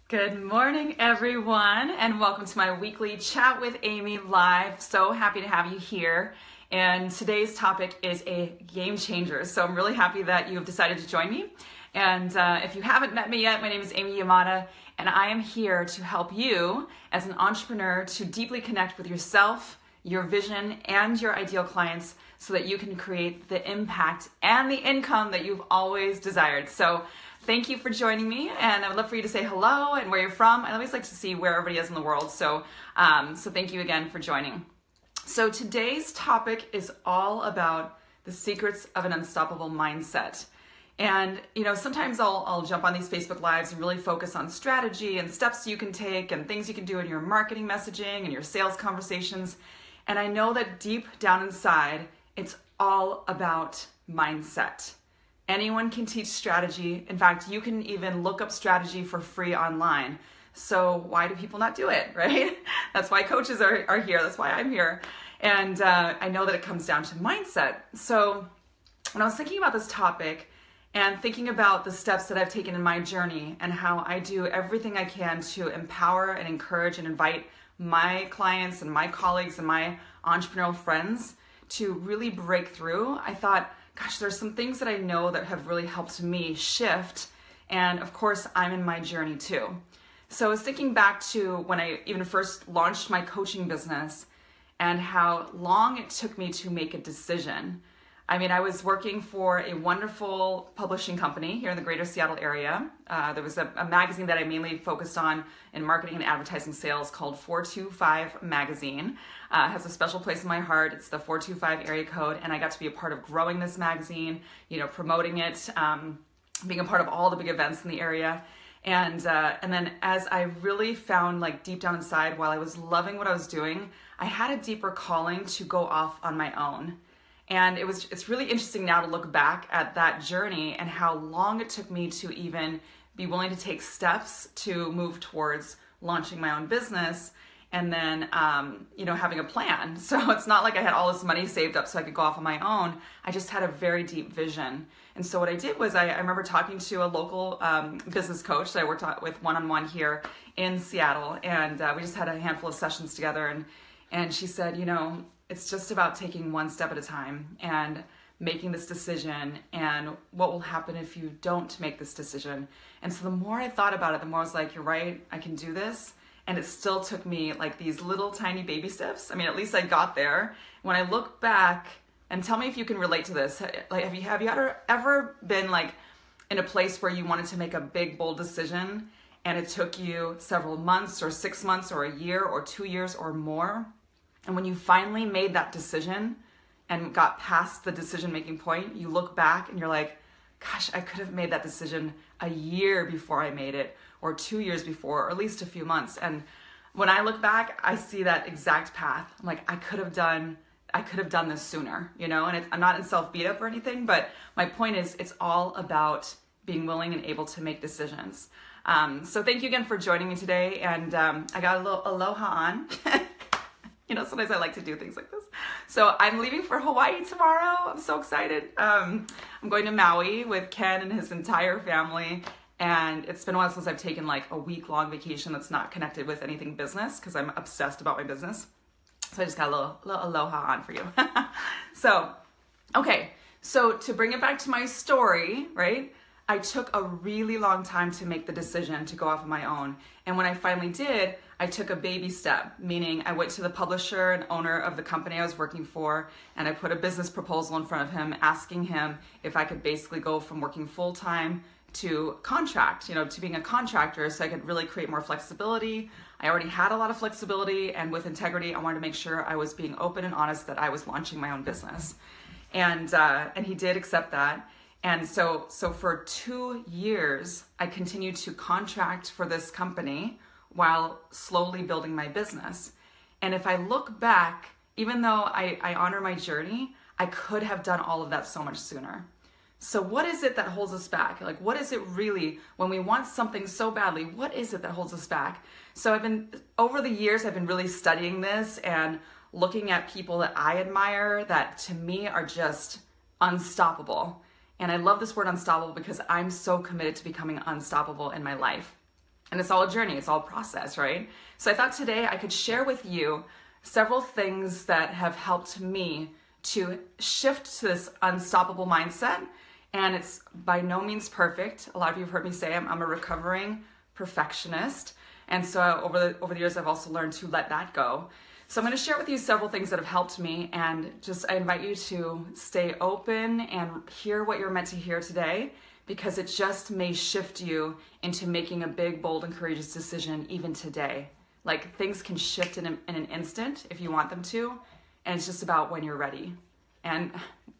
Good morning, everyone, and welcome to my weekly Chat with Amy live. So happy to have you here. And today's topic is a game changer. So I'm really happy that you have decided to join me. And if you haven't met me yet, my name is Amy Yamada, and I am here to help you as an entrepreneur to deeply connect with yourself, your vision, and your ideal clients so that you can create the impact and the income that you've always desired. So thank you for joining me, and I would love for you to say hello and where you're from. I always like to see where everybody is in the world, so thank you again for joining. So today's topic is all about the secrets of an unstoppable mindset. And sometimes I'll jump on these Facebook Lives and really focus on strategy and steps you can take and things you can do in your marketing messaging and your sales conversations. And I know that deep down inside, it's all about mindset. Anyone can teach strategy. In fact, you can even look up strategy for free online. So why do people not do it, right? That's why coaches are here. That's why I'm here. And I know that it comes down to mindset. So when I was thinking about this topic and thinking about the steps that I've taken in my journey and how I do everything I can to empower and encourage and invite my clients and my colleagues and my entrepreneurial friends to really break through, I thought, gosh, there's some things that I know that have really helped me shift. And of course, I'm in my journey too. So I was thinking back to when I even first launched my coaching business and how long it took me to make a decision. I mean, I was working for a wonderful publishing company here in the greater Seattle area. There was a magazine that I mainly focused on in marketing and advertising sales called 425 Magazine. It has a special place in my heart. It's the 425 area code, and I got to be a part of growing this magazine, promoting it, being a part of all the big events in the area. And then as I really found, like, deep down inside, while I was loving what I was doing, I had a deeper calling to go off on my own. And it's really interesting now to look back at that journey and how long it took me to even be willing to take steps to move towards launching my own business and then, having a plan. So it's not like I had all this money saved up so I could go off on my own. I just had a very deep vision. And so what I did was I remember talking to a local business coach that I worked with one-on-one here in Seattle. And we just had a handful of sessions together. And she said, it's just about taking one step at a time and making this decision and what will happen if you don't make this decision. And so the more I thought about it, the more I was like, you're right, I can do this. And it still took me like these little tiny baby steps. I mean, at least I got there. When I look back, and tell me if you can relate to this, like have you ever been like in a place where you wanted to make a big, bold decision and it took you several months or 6 months or a year or 2 years or more? And when you finally made that decision and got past the decision-making point, you look back and you're like, gosh, I could have made that decision a year before I made it, or 2 years before, or at least a few months. And when I look back, I see that exact path. I'm like, I could have done this sooner, and I'm not in self-beat up or anything, but my point is it's all about being willing and able to make decisions. So thank you again for joining me today. And I got a little aloha on. Sometimes I like to do things like this. So I'm leaving for Hawaii tomorrow. I'm so excited. I'm going to Maui with Ken and his entire family. And it's been a while since I've taken like a week-long vacation that's not connected with anything business because I'm obsessed about my business. So I just got a little aloha on for you. So to bring it back to my story, right? I took a really long time to make the decision to go off on my own. And when I finally did, I took a baby step, meaning I went to the publisher and owner of the company I was working for, and I put a business proposal in front of him, asking him if I could basically go from working full-time to contract, to being a contractor, so I could really create more flexibility. I already had a lot of flexibility, and with integrity, I wanted to make sure I was being open and honest that I was launching my own business. And he did accept that. And so for 2 years, I continued to contract for this company while slowly building my business. And if I look back, even though I honor my journey, I could have done all of that so much sooner. So what is it that holds us back? Like, what is it really, when we want something so badly, what is it that holds us back? So over the years, I've been really studying this and looking at people that I admire that to me are just unstoppable. And I love this word unstoppable because I'm so committed to becoming unstoppable in my life. And it's all a journey, it's all a process, right? So I thought today I could share with you several things that have helped me to shift to this unstoppable mindset. And it's by no means perfect. A lot of you have heard me say I'm a recovering perfectionist. And so over the years, I've also learned to let that go. So I'm going to share with you several things that have helped me, and I invite you to stay open and hear what you're meant to hear today, because it just may shift you into making a big, bold, and courageous decision even today. Like, things can shift in an instant if you want them to, and it's just about when you're ready. And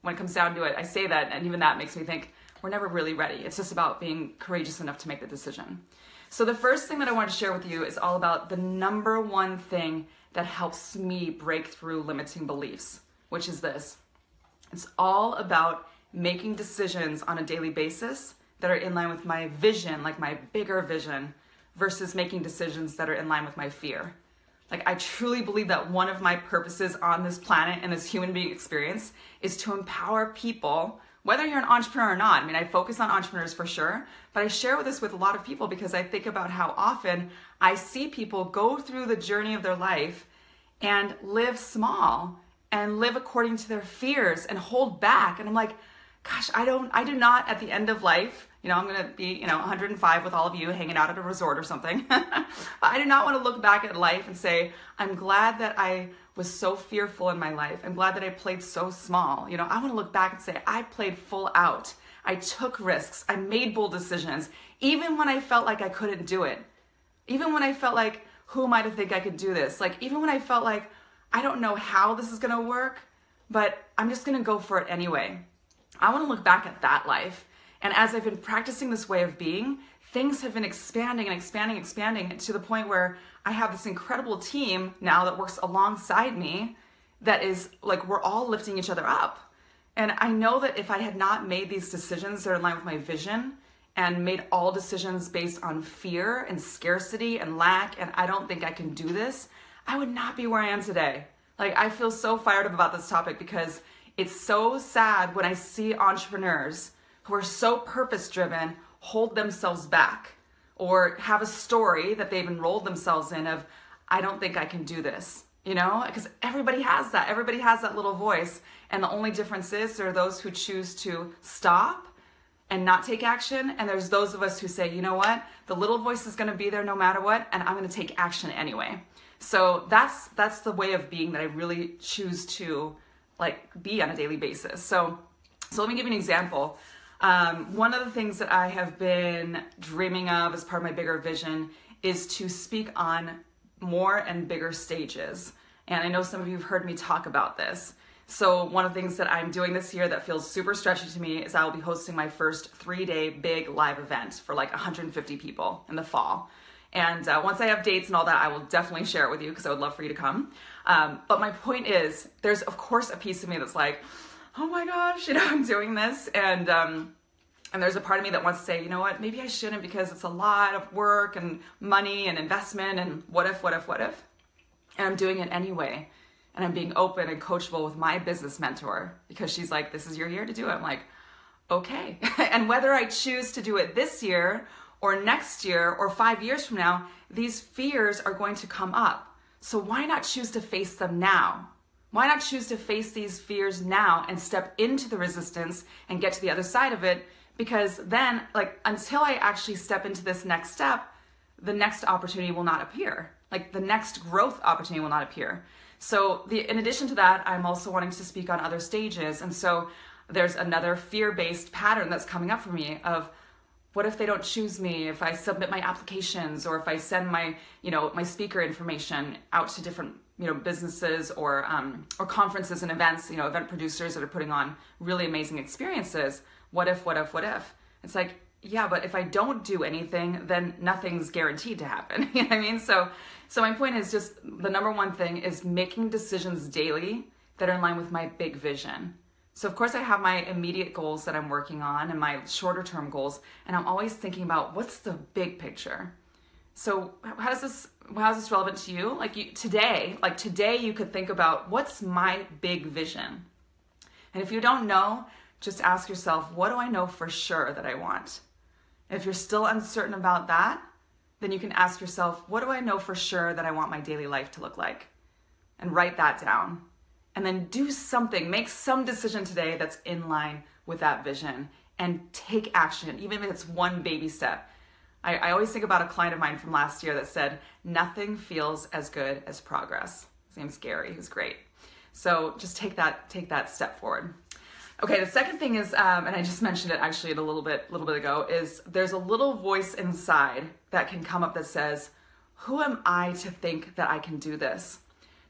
when it comes down to it, I say that, and even that makes me think we're never really ready. It's just about being courageous enough to make the decision. So the first thing that I want to share with you is all about the number one thing that helps me break through limiting beliefs, which is this. It's all about making decisions on a daily basis that are in line with my vision, like my bigger vision, versus making decisions that are in line with my fear. Like, I truly believe that one of my purposes on this planet and this human being experience is to empower people, whether you're an entrepreneur or not. I mean, I focus on entrepreneurs for sure, but I share this with a lot of people because I think about how often I see people go through the journey of their life and live small and live according to their fears and hold back. And I'm like, gosh, I do not at the end of life, I'm going to be, 105 with all of you hanging out at a resort or something. I do not want to look back at life and say, I'm glad that I was so fearful in my life. I'm glad that I played so small. I want to look back and say, I played full out. I took risks. I made bold decisions, even when I felt like I couldn't do it. Even when I felt like, who am I to think I could do this? Like, even when I felt like, I don't know how this is going to work, but I'm just going to go for it anyway. I want to look back at that life. And as I've been practicing this way of being, things have been expanding and expanding to the point where I have this incredible team now that works alongside me that is like, we're all lifting each other up. And I know that if I had not made these decisions that are in line with my vision and made all decisions based on fear and scarcity and lack, and I don't think I can do this, I would not be where I am today. Like, I feel so fired up about this topic because it's so sad when I see entrepreneurs who are so purpose-driven hold themselves back or have a story that they've enrolled themselves in of, I don't think I can do this, because everybody has that. Everybody has that little voice. And the only difference is there are those who choose to stop and not take action. And there's those of us who say, you know what, the little voice is going to be there no matter what, and I'm going to take action anyway. So that's the way of being that I really choose to be on a daily basis. So let me give you an example. One of the things that I have been dreaming of as part of my bigger vision is to speak on more and bigger stages. And I know some of you have heard me talk about this. So one of the things that I'm doing this year that feels super stretchy to me is I will be hosting my first 3-day big live event for 150 people in the fall. And once I have dates and all that, I will definitely share it with you because I would love for you to come. But my point is, there's of course a piece of me that's like, oh my gosh, I'm doing this. And there's a part of me that wants to say, you know what, maybe I shouldn't because it's a lot of work and money and investment and what if? And I'm doing it anyway. And I'm being open and coachable with my business mentor because she's like, this is your year to do it. I'm like, okay. And whether I choose to do it this year or next year or 5 years from now, these fears are going to come up. So why not choose to face them now? Why not choose to face these fears now and step into the resistance and get to the other side of it? Because then, until I actually step into this next step, the next opportunity will not appear. The next growth opportunity will not appear. So in addition to that, I'm also wanting to speak on other stages. And so there's another fear-based pattern that's coming up for me of, what if they don't choose me if I submit my applications or if I send my, my speaker information out to different, businesses or conferences and events, event producers that are putting on really amazing experiences. What if? It's like, yeah, but if I don't do anything, then nothing's guaranteed to happen. You know what I mean? So my point is just the number one thing is making decisions daily that are in line with my big vision. So of course I have my immediate goals that I'm working on and my shorter term goals, and I'm always thinking about what's the big picture. So how is this relevant to you? Today you could think about what's my big vision. And if you don't know, just ask yourself, what do I know for sure that I want? And if you're still uncertain about that, then you can ask yourself, what do I know for sure that I want my daily life to look like? And write that down. And then do something, make some decision today that's in line with that vision and take action, even if it's one baby step. I always think about a client of mine from last year that said, nothing feels as good as progress. His name's Gary, who's great. So just take that step forward. Okay, the second thing is, and I just mentioned it actually a little bit ago, is there's a little voice inside that can come up that says, who am I to think that I can do this?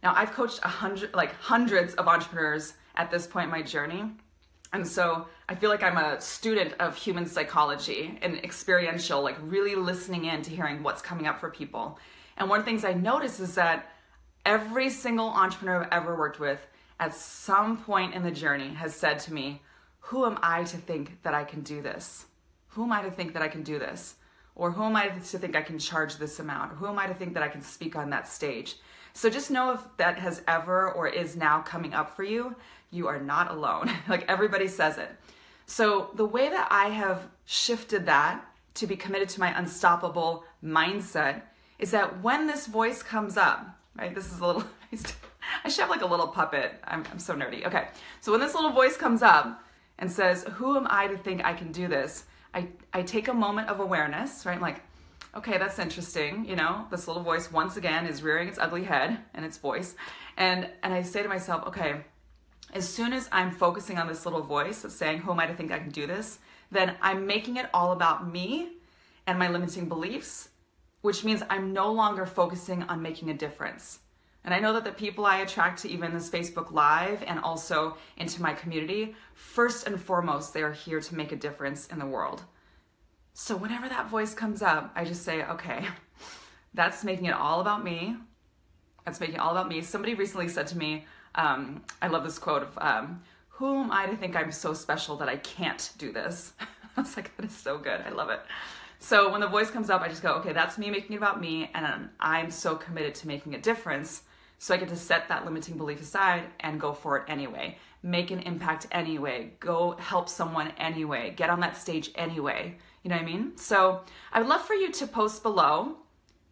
Now, I've coached hundreds of entrepreneurs at this point in my journey. And so I feel like I'm a student of human psychology and experiential, like really listening in to hearing what's coming up for people. And one of the things I notice is that every single entrepreneur I've ever worked with at some point in the journey has said to me, who am I to think that I can do this? Who am I to think that I can do this? Or who am I to think I can charge this amount? Or who am I to think that I can speak on that stage? So just know if that has ever or is now coming up for you, you are not alone. Like everybody says it. So the way that I have shifted that to be committed to my unstoppable mindset is that when this voice comes up, right? This is a little, I should have like a little puppet. I'm so nerdy. Okay. So when this little voice comes up and says, who am I to think I can do this? I take a moment of awareness, right? I'm like, okay, that's interesting. You know, this little voice once again is rearing its ugly head and its voice. And I say to myself, okay, as soon as I'm focusing on this little voice that's saying, who am I to think I can do this? Then I'm making it all about me and my limiting beliefs, which means I'm no longer focusing on making a difference. And I know that the people I attract to even this Facebook Live and also into my community, first and foremost, they are here to make a difference in the world. So whenever that voice comes up, I just say, okay, that's making it all about me. That's making it all about me. Somebody recently said to me, I love this quote of, who am I to think I'm so special that I can't do this? I was like, that is so good. I love it. So when the voice comes up, I just go, okay, that's me making it about me. And I'm so committed to making a difference. So I get to set that limiting belief aside and go for it anyway. Make an impact anyway. Go help someone anyway. Get on that stage anyway. You know what I mean? So I would love for you to post below.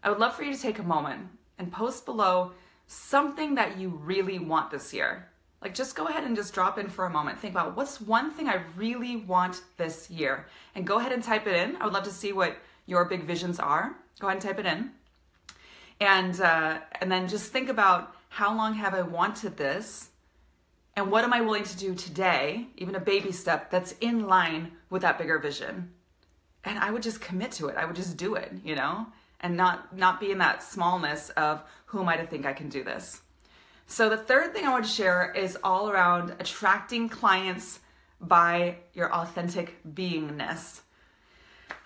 I would love for you to take a moment and post below something that you really want this year. Like just go ahead and just drop in for a moment. Think about what's one thing I really want this year. And go ahead and type it in. I would love to see what your big visions are. Go ahead and type it in. And then just think about how long have I wanted this? And what am I willing to do today, even a baby step that's in line with that bigger vision? And I would just commit to it. I would just do it, you know? And not be in that smallness of who am I to think I can do this? So the third thing I want to share is all around attracting clients by your authentic beingness.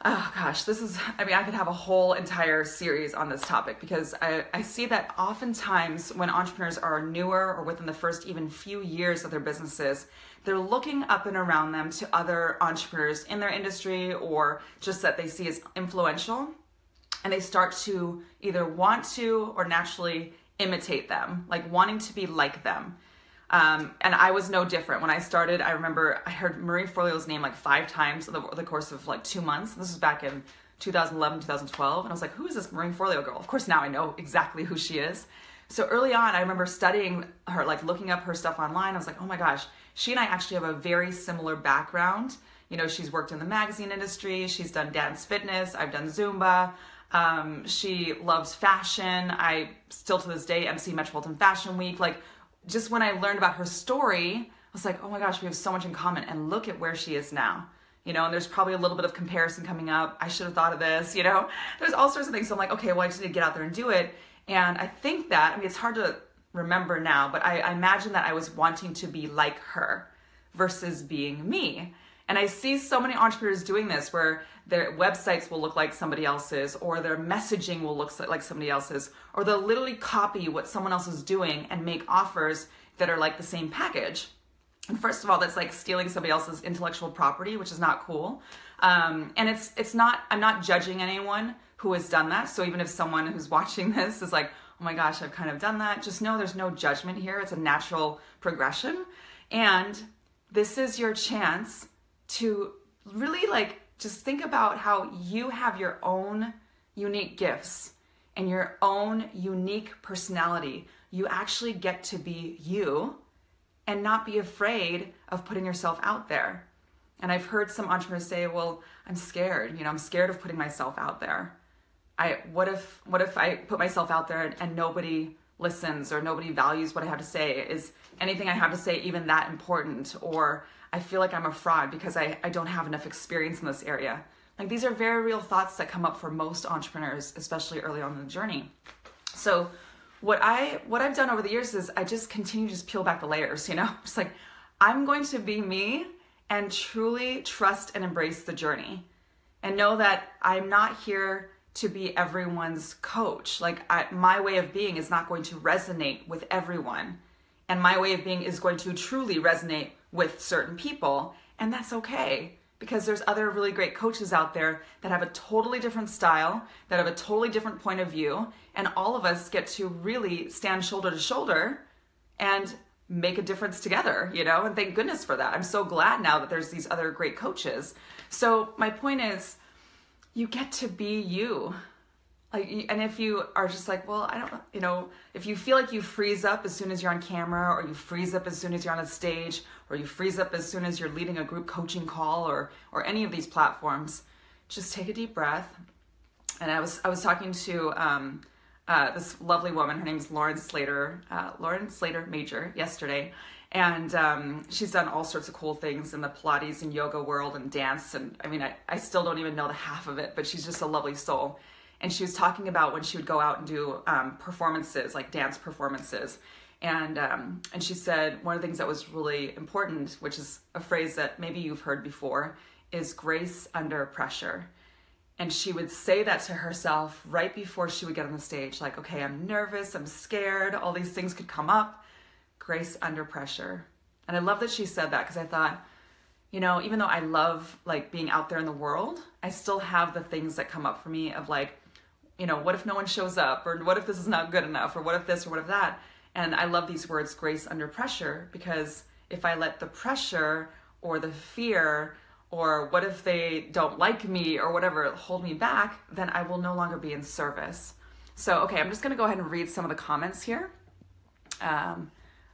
Oh gosh, I could have a whole entire series on this topic because I see that oftentimes when entrepreneurs are newer or within the first even few years of their businesses, they're looking up and around them to other entrepreneurs in their industry or just that they see as influential. And they start to either want to or naturally imitate them, like wanting to be like them. And I was no different. When I started, I remember I heard Marie Forleo's name like 5 times in the course of like 2 months. This was back in 2011, 2012. And I was like, who is this Marie Forleo girl? Of course, now I know exactly who she is. So early on, I remember studying her, like looking up her stuff online. I was like, oh my gosh, she and I actually have a very similar background. You know, she's worked in the magazine industry. She's done dance fitness. I've done Zumba. She loves fashion. I still to this day MC Metropolitan Fashion Week. Like just when I learned about her story, I was like, oh my gosh, we have so much in common and look at where she is now. You know, and there's probably a little bit of comparison coming up. I should have thought of this, you know, there's all sorts of things. So I'm like, okay, well, I just need to get out there and do it. And I think that, I mean, it's hard to remember now, but I imagine that I was wanting to be like her versus being me. And I see so many entrepreneurs doing this where their websites will look like somebody else's or their messaging will look like somebody else's, or they'll literally copy what someone else is doing and make offers that are like the same package. And first of all, that's like stealing somebody else's intellectual property, which is not cool. And it's not, I'm not judging anyone who has done that. So even if someone who's watching this is like, oh my gosh, I've kind of done that, just know there's no judgment here. It's a natural progression. And this is your chance to really like just think about how you have your own unique gifts and your own unique personality. You actually get to be you and not be afraid of putting yourself out there. And I've heard some entrepreneurs say, well, I'm scared. I'm scared of putting myself out there. What if I put myself out there and nobody listens or nobody values what I have to say? Is anything I have to say even that important? Or I feel like I'm a fraud because I don't have enough experience in this area. Like, these are very real thoughts that come up for most entrepreneurs, especially early on in the journey. So what I've done over the years is I just continue to just peel back the layers, just like, I'm going to be me and truly trust and embrace the journey and know that I'm not here to be everyone's coach. Like, my way of being is not going to resonate with everyone. And my way of being is going to truly resonate with certain people. And that's okay, because there's other really great coaches out there that have a totally different style, that have a totally different point of view. And all of us get to really stand shoulder to shoulder and make a difference together, and thank goodness for that. I'm so glad now that there's these other great coaches. So my point is, you get to be you. And if you are just like, well, I don't, if you feel like you freeze up as soon as you're on camera, or you freeze up as soon as you're on a stage, or you freeze up as soon as you're leading a group coaching call, or any of these platforms, just take a deep breath. And I was talking to this lovely woman. Her name's Lauren Slater Major, yesterday. And she's done all sorts of cool things in the Pilates and yoga world and dance. And I still don't even know the half of it, but she's just a lovely soul. And she was talking about when she would go out and do performances, like dance performances. And she said one of the things that was really important, which is a phrase that maybe you've heard before, is grace under pressure. And she would say that to herself right before she would get on the stage. Like, okay, I'm nervous, I'm scared, all these things could come up. Grace under pressure. And I love that she said that, because I thought, even though I love like being out there in the world, I still have the things that come up for me of like, what if no one shows up? Or what if this is not good enough? Or what if this or what if that? And I love these words, grace under pressure, because if I let the pressure or the fear or what if they don't like me or whatever hold me back, then I will no longer be in service. So, okay, I'm just going to go ahead and read some of the comments here.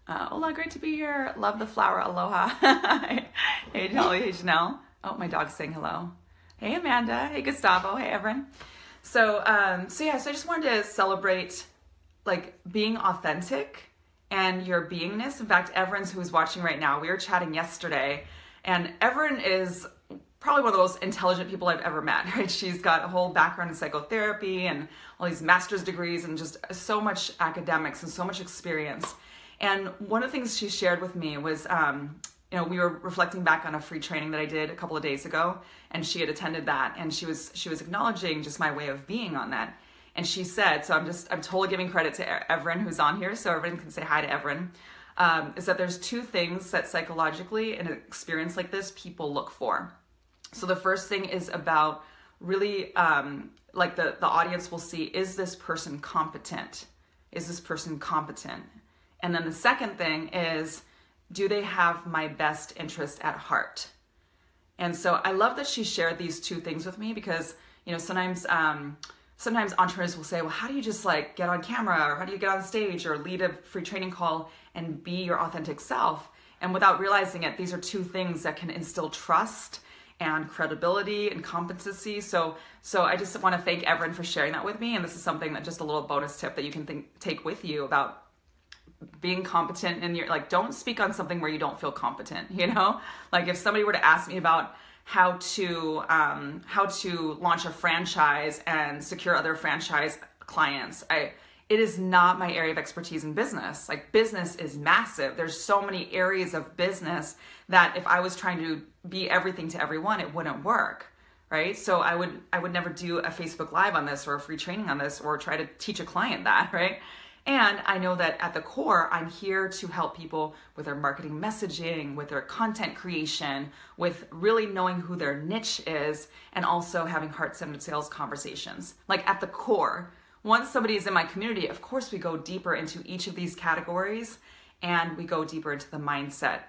Hola, great to be here. Love the flower. Aloha. Hey, Holly. Hey, Janelle. Oh, my dog's saying hello. Hey, Amanda. Hey, Gustavo. Hey, Everin. So I just wanted to celebrate like being authentic and your beingness. In fact, Everin, who's watching right now, we were chatting yesterday, and Everin is probably one of the most intelligent people I've ever met, right? She's got a whole background in psychotherapy and all these master's degrees and just so much academics and so much experience. And one of the things she shared with me was, we were reflecting back on a free training that I did a couple of days ago, and she had attended that, and she was acknowledging just my way of being on that. And she said, so I'm totally giving credit to Everin, who's on here, so everyone can say hi to Everin, is that there's two things that psychologically in an experience like this, people look for. So the first thing is about really, like the audience will see, is this person competent? Is this person competent? And then the second thing is, do they have my best interest at heart? And so I love that she shared these two things with me, because, sometimes entrepreneurs will say, well, how do you just like get on camera, or how do you get on stage or lead a free training call and be your authentic self? And without realizing it, these are two things that can instill trust and credibility and competency. So I just want to thank Everin for sharing that with me. And this is something that just a little bonus tip that you can take with you about being competent. And you're like, don't speak on something where you don't feel competent. Like if somebody were to ask me about how to launch a franchise and secure other franchise clients, it is not my area of expertise in business. Like, business is massive. There's so many areas of business that if I was trying to be everything to everyone, it wouldn't work, right? So I would never do a Facebook Live on this or a free training on this or try to teach a client that, right? And I know that at the core, I'm here to help people with their marketing messaging, with their content creation, with really knowing who their niche is, and also having heart-centered sales conversations. Like, at the core, once somebody is in my community, of course we go deeper into each of these categories, and we go deeper into the mindset,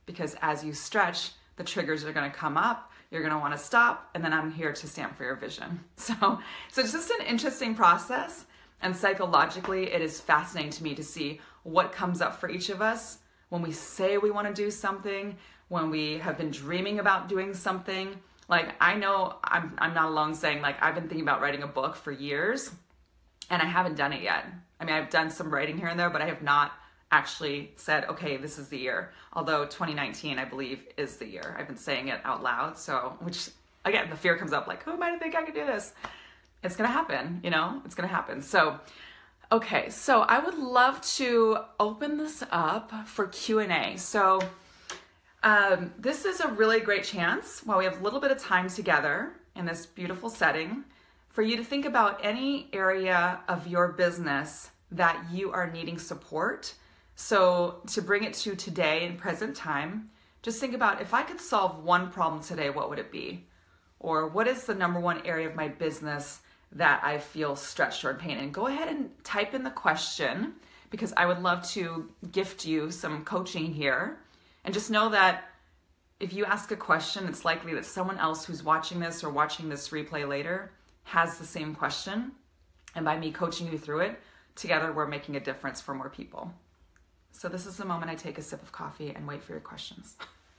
because as you stretch, the triggers are going to come up. you're going to want to stop, and then I'm here to stand for your vision. So it's just an interesting process, and psychologically it is fascinating to me to see what comes up for each of us when we say we want to do something, when we have been dreaming about doing something. Like, I know I'm not alone saying, like, I've been thinking about writing a book for years and I haven't done it yet. I mean, I've done some writing here and there, but I have not actually said, okay, this is the year. Although 2019, I believe, is the year. I've been saying it out loud. So, which again, the fear comes up, like, who might think I could do this? It's going to happen, you know, it's going to happen. So, okay, so I would love to open this up for Q&A. So this is a really great chance, while we have a little bit of time together in this beautiful setting, for you to think about any area of your business that you are needing support. So to bring it to today in present time, just think about, if I could solve one problem today, what would it be? Or what is the number one area of my business that I feel stretched or in pain? And go ahead and type in the question, because I would love to gift you some coaching here. And just know that if you ask a question, it's likely that someone else who's watching this or watching this replay later has the same question. And by me coaching you through it, together we're making a difference for more people. So this is the moment I take a sip of coffee and wait for your questions.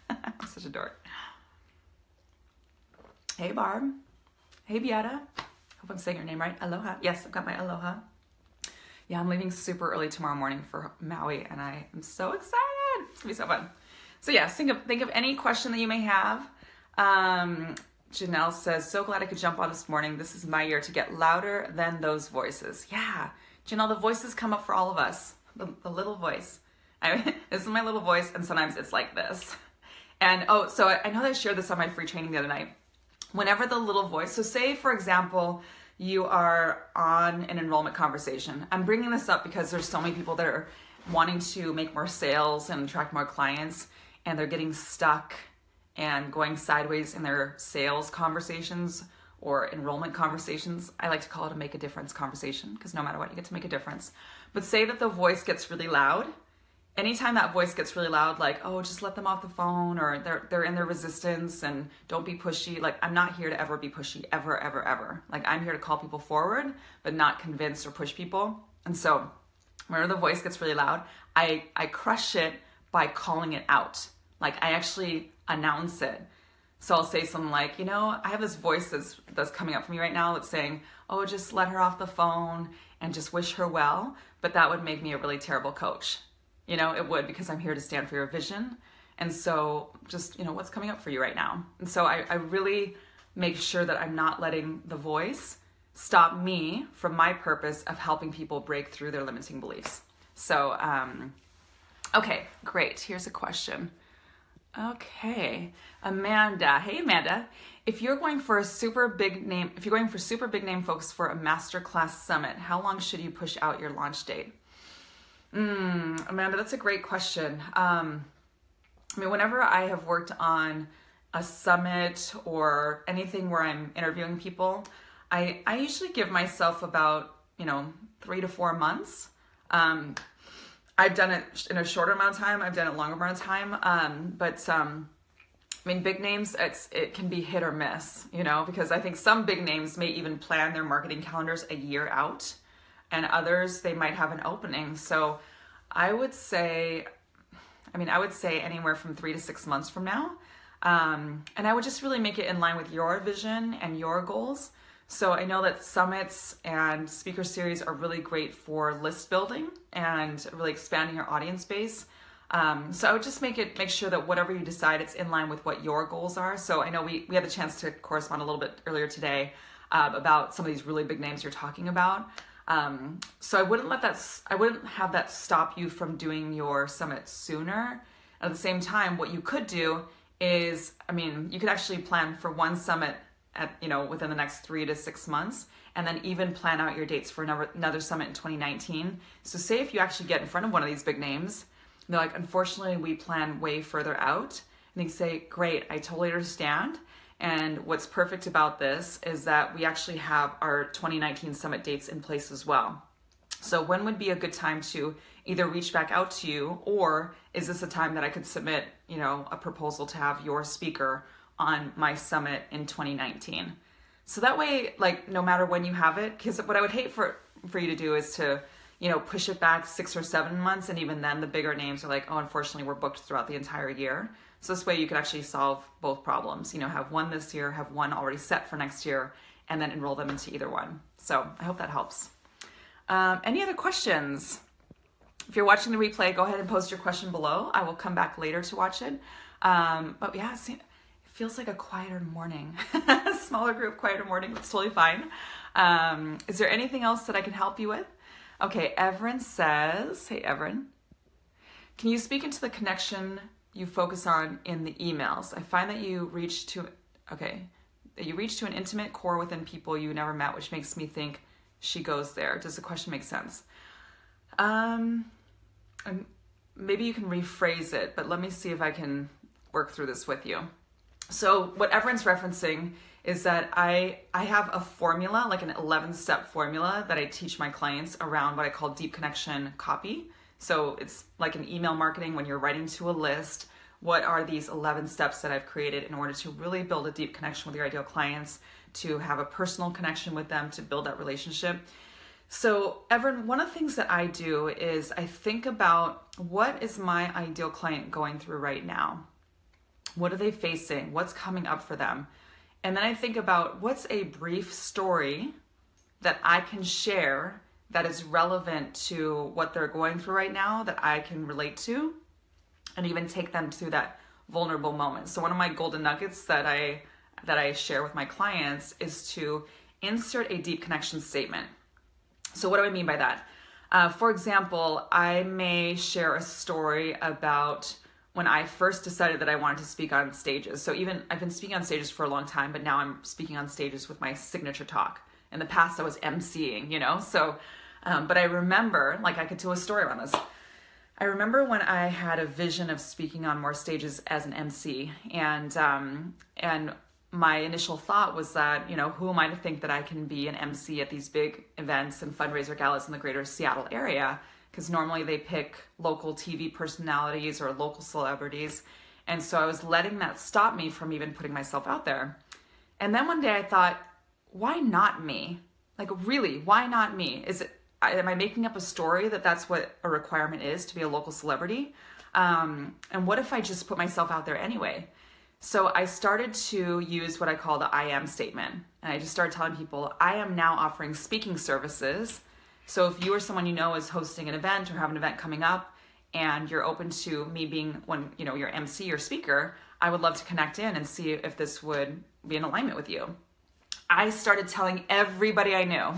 I'm such a dork. Hey Barb. Hey Beata. Hope I'm saying your name right. Aloha. Yes, I've got my aloha. Yeah, I'm leaving super early tomorrow morning for Maui, and I am so excited. It's gonna be so fun. So yes, think of any question that you may have. Janelle says, so glad I could jump on this morning. This is my year to get louder than those voices. Yeah, Janelle, the voices come up for all of us. The little voice. This is my little voice, and sometimes it's like this. And so I know that I shared this on my free training the other night. Whenever the little voice, so say for example, you are on an enrollment conversation. I'm bringing this up because there's so many people that are wanting to make more sales and attract more clients, and they're getting stuck and going sideways in their sales conversations or enrollment conversations. I like to call it a make a difference conversation, because no matter what, you get to make a difference. But say that the voice gets really loud. Anytime that voice gets really loud, like, oh, just let them off the phone, or they're in their resistance and don't be pushy. Like, I'm not here to ever be pushy, ever, ever, ever. Like, I'm here to call people forward, but not convince or push people. And so whenever the voice gets really loud, I crush it by calling it out. Like, I actually announce it. So I'll say something like, you know, I have this voice that's coming up for me right now that's saying, oh, just let her off the phone and just wish her well. But that would make me a really terrible coach. You know, it would, because I'm here to stand for your vision. And so just, you know, what's coming up for you right now? And so I really make sure that I'm not letting the voice stop me from my purpose of helping people break through their limiting beliefs. So, okay, great. Here's a question. Okay, Amanda. Hey, Amanda. If you're going for super big name folks for a masterclass summit, how long should you push out your launch date? Amanda, that's a great question. I mean, whenever I have worked on a summit or anything where I'm interviewing people, I usually give myself about, 3 to 4 months. I've done it in a shorter amount of time. I've done it a longer amount of time. But I mean, big names, it can be hit or miss, because I think some big names may even plan their marketing calendars a year out, and others, they might have an opening. So I would say anywhere from 3 to 6 months from now. And I would just really make it in line with your vision and your goals. So I know that summits and speaker series are really great for list building and really expanding your audience base. So I would just make sure that whatever you decide, it's in line with what your goals are. So I know we had a chance to correspond a little bit earlier today about some of these really big names you're talking about. So I wouldn't have that stop you from doing your summit sooner. At the same time, what you could do is, you could actually plan for one summit within the next 3 to 6 months, and then even plan out your dates for another summit in 2019. So say if you actually get in front of one of these big names, they're like, unfortunately, we plan way further out. And you say, great, I totally understand. And what's perfect about this is that we actually have our 2019 summit dates in place as well. So when would be a good time to either reach back out to you, or is this a time that I could submit, a proposal to have your speaker on my summit in 2019. So that way, like, no matter when you have it, because what I would hate for you to do is to, push it back 6 or 7 months. And even then the bigger names are like, oh, unfortunately we're booked throughout the entire year. So this way you could actually solve both problems, have one this year, have one already set for next year, and then enroll them into either one. So I hope that helps. Any other questions? If you're watching the replay, go ahead and post your question below. I will come back later to watch it. But yeah, it feels like a quieter morning. Smaller group, quieter morning, that's totally fine. Is there anything else that I can help you with? Okay, Everin says, hey Everin, can you speak into the connection you focus on in the emails? I find that you reach to an intimate core within people you never met, which makes me think she goes there. Does the question make sense? Maybe you can rephrase it, but let me see if I can work through this with you. So what Everin's referencing is that I have a formula, like an 11-step formula that I teach my clients around what I call deep connection copy. So it's like an email marketing when you're writing to a list. What are these 11 steps that I've created in order to really build a deep connection with your ideal clients, to have a personal connection with them, to build that relationship? So Everin, one of the things that I do is I think about, what is my ideal client going through right now? What are they facing? What's coming up for them? And then I think about, what's a brief story that I can share that is relevant to what they're going through right now, that I can relate to, and even take them through that vulnerable moment. So one of my golden nuggets that I share with my clients is to insert a deep connection statement. So what do I mean by that? For example, I may share a story about when I first decided that I wanted to speak on stages. So I've been speaking on stages for a long time, but now I'm speaking on stages with my signature talk. In the past, I was emceeing, So, but I remember, like, I could tell a story around this. I remember when I had a vision of speaking on more stages as an MC, and my initial thought was that, who am I to think that I can be an MC at these big events and fundraiser galas in the greater Seattle area? Because normally they pick local TV personalities or local celebrities. And so I was letting that stop me from even putting myself out there. And then one day I thought, why not me? Like, really, why not me? Am I making up a story that that's what a requirement is to be a local celebrity? And what if I just put myself out there anyway? So I started to use what I call the I am statement. And I just started telling people, I am now offering speaking services. So if you or someone is hosting an event or have an event coming up and you're open to me being your MC or speaker, I would love to connect in and see if this would be in alignment with you. I started telling everybody I knew.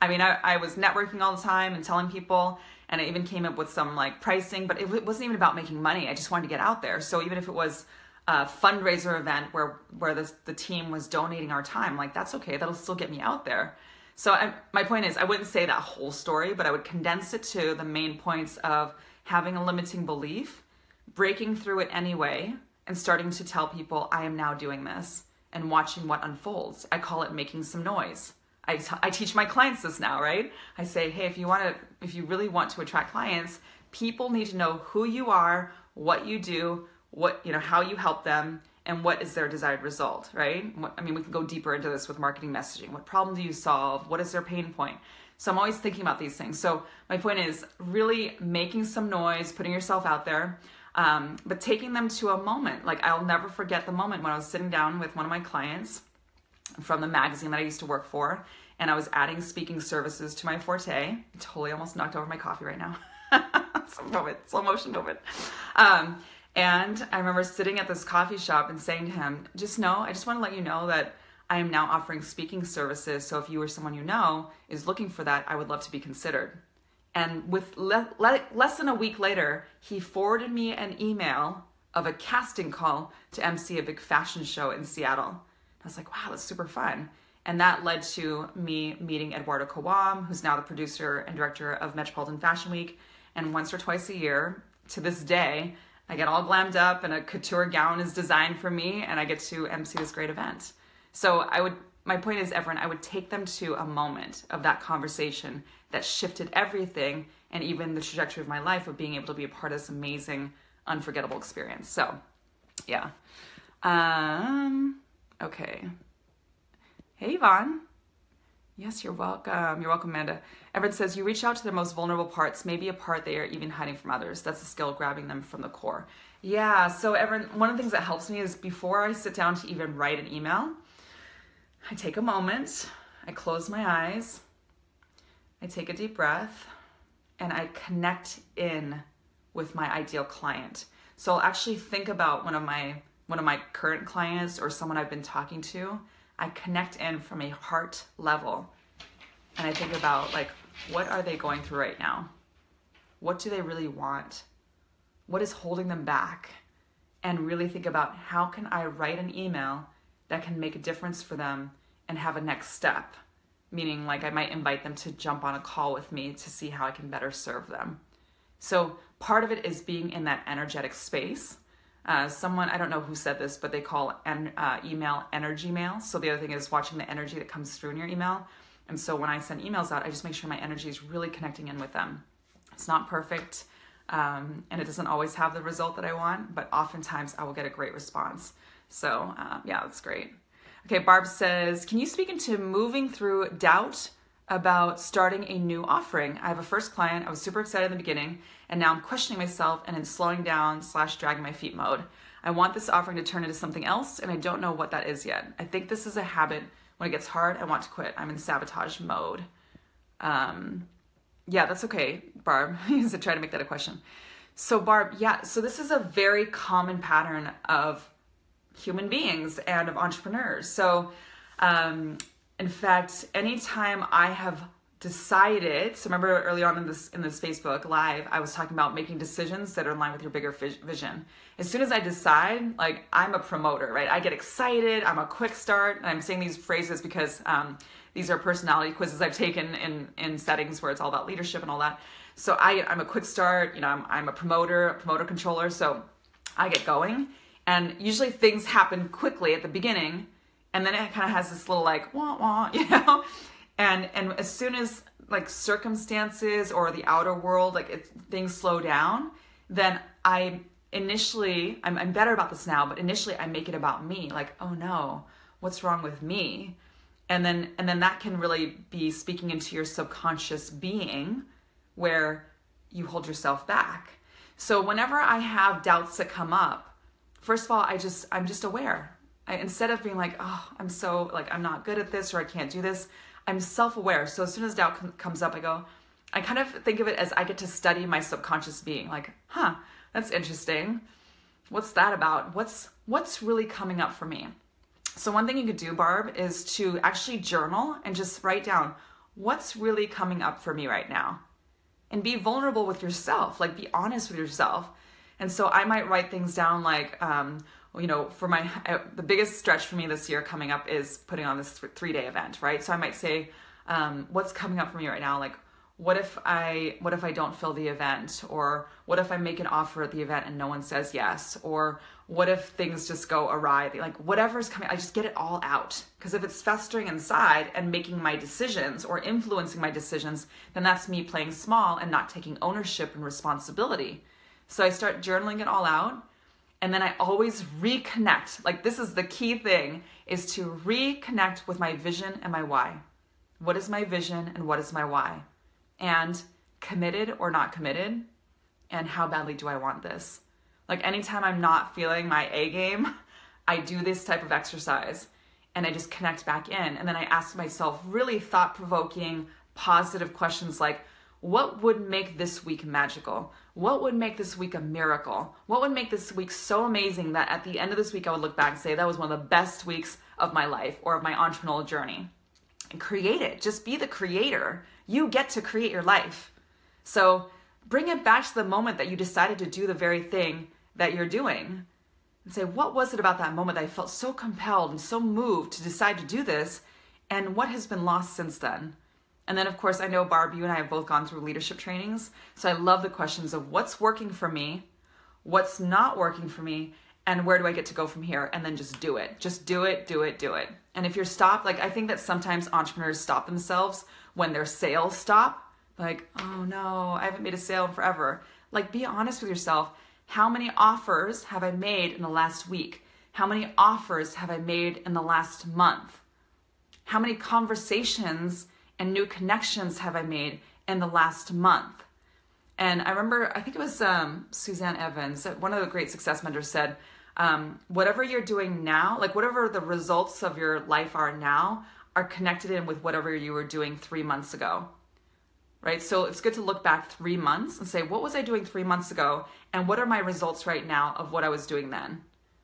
I was networking all the time and telling people, and I even came up with some pricing, but it wasn't even about making money. I just wanted to get out there. So even if it was a fundraiser event where the team was donating our time, that's okay. That'll still get me out there. So my point is, I wouldn't say that whole story, but I would condense it to the main points of having a limiting belief, breaking through it anyway, and starting to tell people, I am now doing this, and watching what unfolds. I call it making some noise. I teach my clients this now, right? I say, hey, if you really want to attract clients, people need to know who you are, what you do, how you help them, and what is their desired result, right? We can go deeper into this with marketing messaging. What problem do you solve? What is their pain point? So I'm always thinking about these things. So my point is really making some noise, putting yourself out there, but taking them to a moment. I'll never forget the moment when I was sitting down with one of my clients from the magazine that I used to work for, and I was adding speaking services to my forte. I totally almost knocked over my coffee right now. Slow motion moment. And I remember sitting at this coffee shop and saying to him, I just want to let you know that I am now offering speaking services. So if you or someone is looking for that, I would love to be considered. And with less than a week later, he forwarded me an email of a casting call to MC a big fashion show in Seattle. I was like, wow, that's super fun. And that led to me meeting Eduardo Kawam, who's now the producer and director of Metropolitan Fashion Week. And once or twice a year, to this day, I get all glammed up and a couture gown is designed for me and I get to MC this great event. So my point is, Everin, I would take them to a moment of that conversation that shifted everything and even the trajectory of my life of being able to be a part of this amazing, unforgettable experience. So yeah. Okay. Hey, Yvonne. Yes, you're welcome. You're welcome, Amanda. Everett says, you reach out to their most vulnerable parts, maybe a part they are even hiding from others. That's a skill, grabbing them from the core. Yeah, so Everett, one of the things that helps me is before I sit down to even write an email, I take a moment, I close my eyes, I take a deep breath, and I connect in with my ideal client. So I'll actually think about one of my current clients or someone I've been talking to. I connect in from a heart level, and I think about, like, what are they going through right now? What do they really want? What is holding them back? And really think about, how can I write an email that can make a difference for them and have a next step? Meaning, like, I might invite them to jump on a call with me to see how I can better serve them. So part of it is being in that energetic space. Someone, I don't know who said this, but they call email energy mail. So the other thing is watching the energy that comes through in your email. And so when I send emails out, I just make sure my energy is really connecting in with them. It's not perfect, and it doesn't always have the result that I want, but oftentimes I will get a great response. So yeah, that's great. Okay, Barb says, can you speak into moving through doubt about starting a new offering? I have a first client. I was super excited in the beginning, and now I'm questioning myself and in slowing down / dragging my feet mode. I want this offering to turn into something else, and I don't know what that is yet. I think this is a habit. When it gets hard, I want to quit. I'm in sabotage mode. Yeah, that's okay, Barb. You said try to make that a question. So Barb, yeah, so this is a very common pattern of human beings and of entrepreneurs. So in fact, anytime I have decided, so remember early on in this Facebook Live, I was talking about making decisions that are in line with your bigger vision. As soon as I decide, like, I'm a promoter, right? I get excited, I'm a quick start, and I'm saying these phrases because these are personality quizzes I've taken in settings where it's all about leadership and all that. So I'm a quick start, you know, I'm a promoter controller, so I get going, and usually things happen quickly at the beginning, and then it kind of has this little, like, wah, wah, you know? And as soon as, like, circumstances or the outer world, like, things slow down, then I'm better about this now, but initially I make it about me. Like, oh no, what's wrong with me? And then that can really be speaking into your subconscious being where you hold yourself back. So whenever I have doubts that come up, first of all, I'm just aware. Instead of being like, oh, I'm not good at this, or I can't do this, I'm self-aware. So as soon as doubt comes up, I kind of think of it as I get to study my subconscious being. Like, huh, that's interesting. What's that about? What's really coming up for me? So one thing you could do, Barb, is to actually journal and just write down what's really coming up for me right now. And be vulnerable with yourself, like, be honest with yourself. And so I might write things down like, you know, for the biggest stretch for me this year coming up is putting on this 3-day event, right? So I might say, what's coming up for me right now? Like, what if I don't fill the event? Or what if I make an offer at the event and no one says yes? Or what if things just go awry? Like, whatever's coming, I just get it all out. Because if it's festering inside and making my decisions or influencing my decisions, then that's me playing small and not taking ownership and responsibility. So I start journaling it all out. And then I always reconnect. Like, this is the key thing, is to reconnect with my vision and my why. What is my vision and what is my why? And committed or not committed, and how badly do I want this? Like, anytime I'm not feeling my A game, I do this type of exercise and I just connect back in. And then I ask myself really thought-provoking, positive questions like, what would make this week magical? What would make this week a miracle? What would make this week so amazing that at the end of this week I would look back and say that was one of the best weeks of my life or of my entrepreneurial journey? And create it. Just be the creator. You get to create your life. So bring it back to the moment that you decided to do the very thing that you're doing. And say, what was it about that moment that I felt so compelled and so moved to decide to do this? And what has been lost since then? And then, of course, I know, Barb, you and I have both gone through leadership trainings. So I love the questions of what's working for me, what's not working for me, and where do I get to go from here? And then just do it. Just do it, do it, do it. And if you're stopped, like, I think that sometimes entrepreneurs stop themselves when their sales stop. Like, oh no, I haven't made a sale in forever. Like, be honest with yourself. How many offers have I made in the last week? How many offers have I made in the last month? How many conversations and new connections have I made in the last month? And I remember, I think it was Suzanne Evans, one of the great success mentors said, whatever you're doing now, like whatever the results of your life are now, are connected in with whatever you were doing 3 months ago, right? So it's good to look back 3 months and say, what was I doing 3 months ago? And what are my results right now of what I was doing then?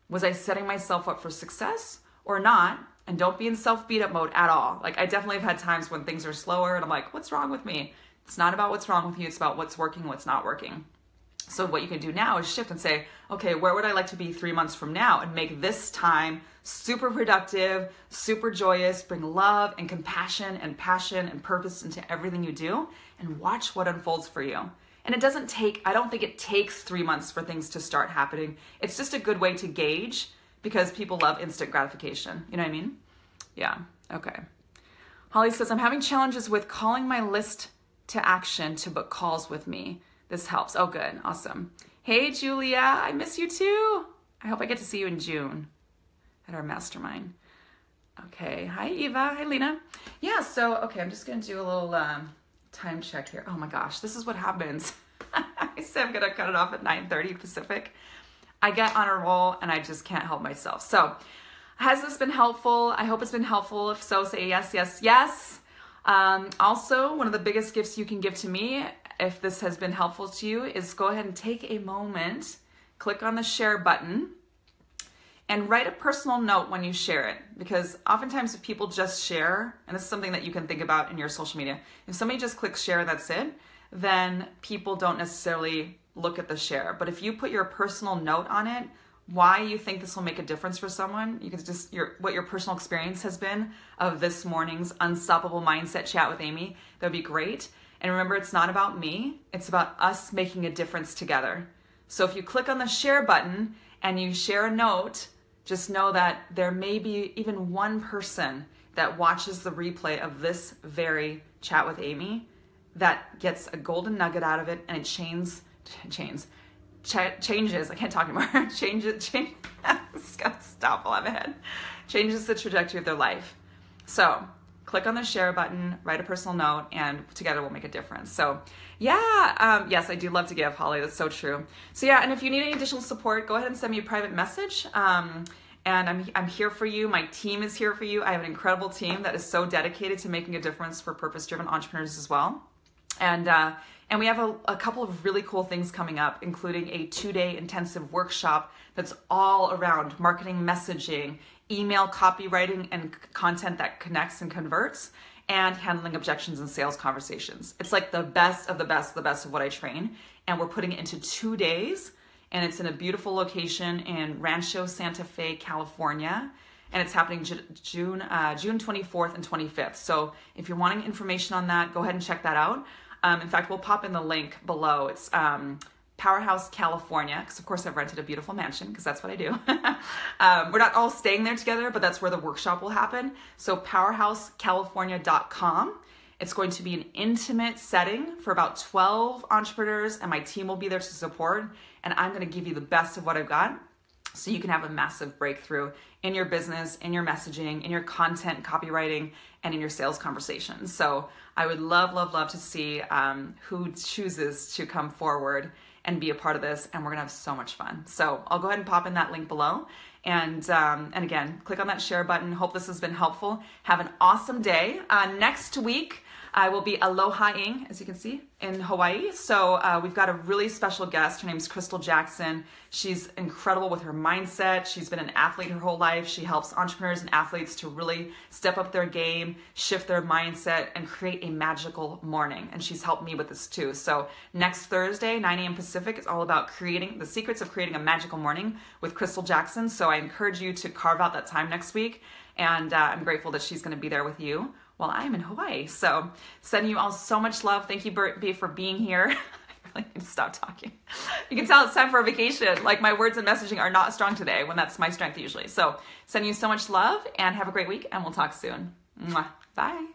Was I setting myself up for success or not? And don't be in self-beat up mode at all. Like I definitely have had times when things are slower and I'm like, what's wrong with me? It's not about what's wrong with you. It's about what's working, what's not working. So what you can do now is shift and say, okay, where would I like to be 3 months from now? And make this time super productive, super joyous, bring love and compassion and passion and purpose into everything you do, and watch what unfolds for you. And it doesn't take, I don't think it takes 3 months for things to start happening. It's just a good way to gauge, because people love instant gratification. You know what I mean? Yeah, okay. Holly says, I'm having challenges with calling my list to action to book calls with me. This helps. Oh, good. Awesome. Hey, Julia. I miss you too. I hope I get to see you in June at our mastermind. Okay. Hi, Eva. Hi, Lena. Yeah, so, okay, I'm just going to do a little time check here. Oh my gosh, this is what happens. I said I'm going to cut it off at 9:30 Pacific. I get on a roll and I just can't help myself. So has this been helpful? I hope it's been helpful. If so, say yes, yes, yes. Also, one of the biggest gifts you can give to me, if this has been helpful to you, is go ahead and take a moment, click on the share button, and write a personal note when you share it. Because oftentimes if people just share, and this is something that you can think about in your social media, if somebody just clicks share, that's it, then people don't necessarily look at the share. But if you put your personal note on it, why you think this will make a difference for someone, you can just, what your personal experience has been of this morning's Unstoppable Mindset Chat with Amy, that would be great. And remember, it's not about me, it's about us making a difference together. So if you click on the share button and you share a note, just know that there may be even one person that watches the replay of this very chat with Amy that gets a golden nugget out of it, and it changes, I can't talk anymore, changes, it's gotta stop while I'm ahead, changes the trajectory of their life. So click on the share button, write a personal note, and together we'll make a difference. So yeah, yes, I do love to give, Holly, that's so true. So yeah, and if you need any additional support, go ahead and send me a private message. And I'm here for you. My team is here for you. I have an incredible team that is so dedicated to making a difference for purpose-driven entrepreneurs as well. And we have a couple of really cool things coming up, including a 2-day intensive workshop that's all around marketing, messaging, email copywriting, and content that connects and converts, and handling objections and sales conversations. It's like the best of the best, the best of what I train. And we're putting it into 2 days. And it's in a beautiful location in Rancho Santa Fe, California. And it's happening June 24th and 25th. So if you're wanting information on that, go ahead and check that out. In fact, we'll pop in the link below. It's Powerhouse, California, because of course I've rented a beautiful mansion, because that's what I do. We're not all staying there together, but that's where the workshop will happen. So powerhousecalifornia.com. It's going to be an intimate setting for about 12 entrepreneurs, and my team will be there to support. And I'm going to give you the best of what I've got, so you can have a massive breakthrough in your business, in your messaging, in your content, copywriting, and in your sales conversations. So I would love, love, love to see who chooses to come forward and be a part of this, and we're gonna have so much fun. So I'll go ahead and pop in that link below. And again, click on that share button. Hope this has been helpful. Have an awesome day. Next week, I will be aloha-ing, as you can see, in Hawaii. So we've got a really special guest. Her name's Crystal Jackson. She's incredible with her mindset. She's been an athlete her whole life. She helps entrepreneurs and athletes to really step up their game, shift their mindset, and create a magical morning. And she's helped me with this too. So next Thursday, 9 a.m. Pacific, is all about creating the secrets of creating a magical morning with Crystal Jackson. So I encourage you to carve out that time next week. And I'm grateful that she's going to be there with you while I'm in Hawaii. So sending you all so much love. Thank you, B, for being here. I really need to stop talking. You can tell it's time for a vacation. Like, my words and messaging are not strong today, when that's my strength usually. So sending you so much love, and have a great week, and we'll talk soon. Mwah. Bye.